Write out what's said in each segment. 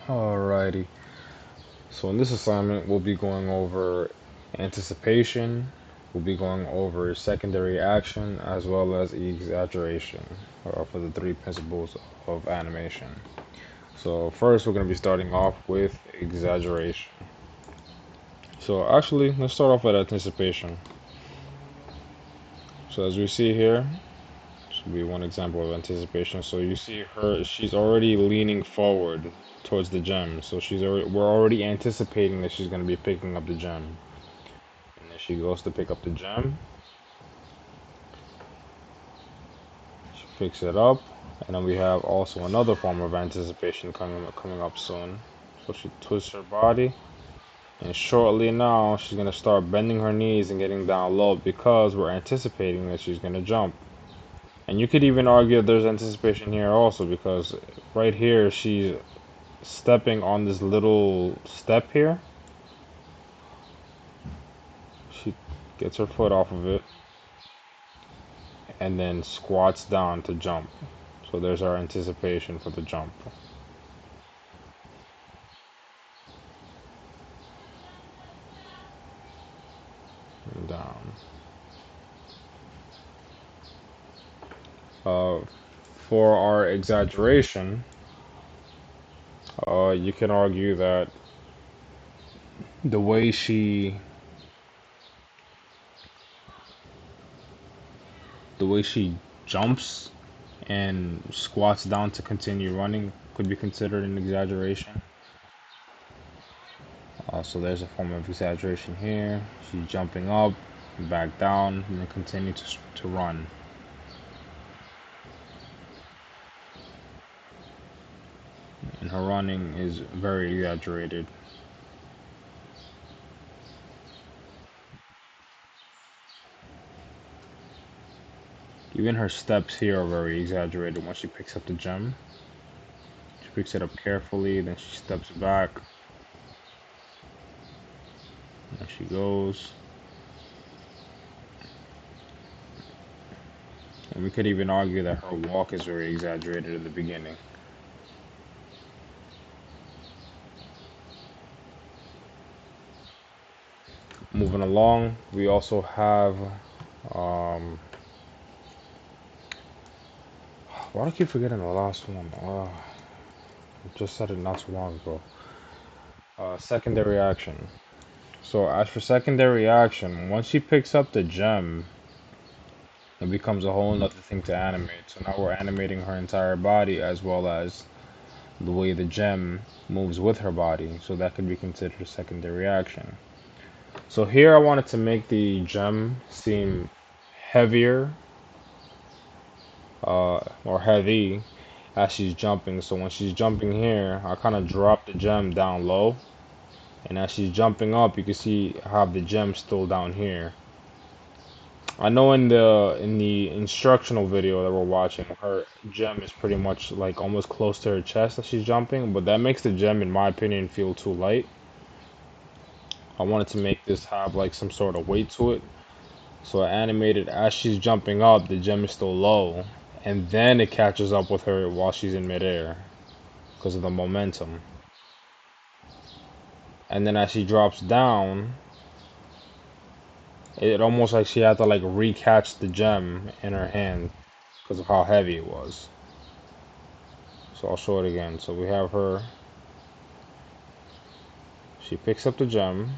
Alrighty, so in this assignment we'll be going over anticipation, we'll be going over secondary action as well as exaggeration for the three principles of animation. So first we're going to be starting off with exaggeration. So actually let's start off with anticipation. So as we see here, this will be one example of anticipation. So you see her, she's already leaning forward towards the gem. So we're already anticipating that she's going to be picking up the gem. And then she goes to pick up the gem. She picks it up. And then we have also another form of anticipation coming up soon. So she twists her body. And shortly now, she's going to start bending her knees and getting down low because we're anticipating that she's going to jump. And you could even argue that there's anticipation here also because right here she's stepping on this little step here. She gets her foot off of it and then squats down to jump. So there's our anticipation for the jump. And down. For our exaggeration, you can argue that the way she jumps and squats down to continue running could be considered an exaggeration. So there's a form of exaggeration here. She's jumping up, back down, and then continue to run. And her running is very exaggerated. Even her steps here are very exaggerated when she picks up the gem. She picks it up carefully, then she steps back. And she goes. And we could even argue that her walk is very exaggerated in the beginning. Moving along, we also have why do I keep forgetting the last one? I just said it not too long ago. Secondary action. So as for secondary action, once she picks up the gem, it becomes a whole nother thing to animate. So now we're animating her entire body as well as the way the gem moves with her body. So that could be considered a secondary action. So here I wanted to make the gem seem heavier or heavy as she's jumping. So when she's jumping here, I kind of drop the gem down low. And as she's jumping up, you can see how the gem's still down here. I know in the instructional video that we're watching, her gem is pretty much like almost close to her chest as she's jumping, but that makes the gem, in my opinion, feel too light. I wanted to make this have like some sort of weight to it. So I animated as she's jumping up, the gem is still low, and then it catches up with her while she's in midair because of the momentum. And then as she drops down, it almost like she had to like recatch the gem in her hand because of how heavy it was. So I'll show it again. So we have her. She picks up the gem.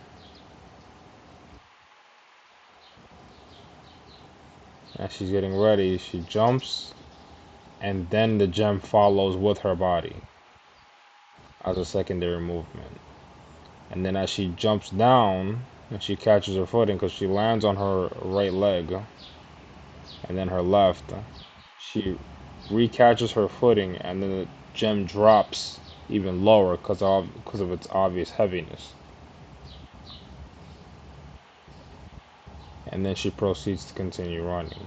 As she's getting ready, she jumps, and then the gem follows with her body as a secondary movement. And then as she jumps down, and she catches her footing because she lands on her right leg and then her left, she recatches her footing, and then the gem drops even lower because of its obvious heaviness. And then she proceeds to continue running.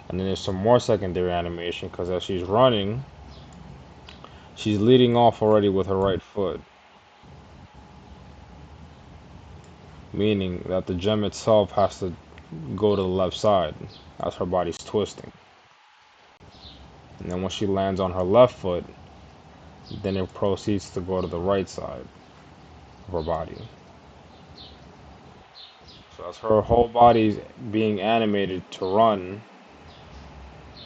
And then there's some more secondary animation because as she's running, she's leading off already with her right foot, meaning that the gem itself has to go to the left side as her body's twisting. And then when she lands on her left foot, then it proceeds to go to the right side of her body. So as her whole body is being animated to run,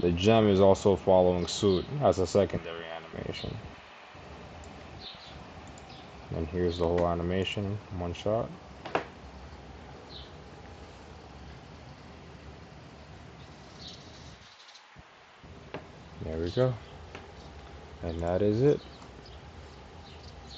the gem is also following suit as a secondary animation. And here's the whole animation, one shot. There we go. And that is it.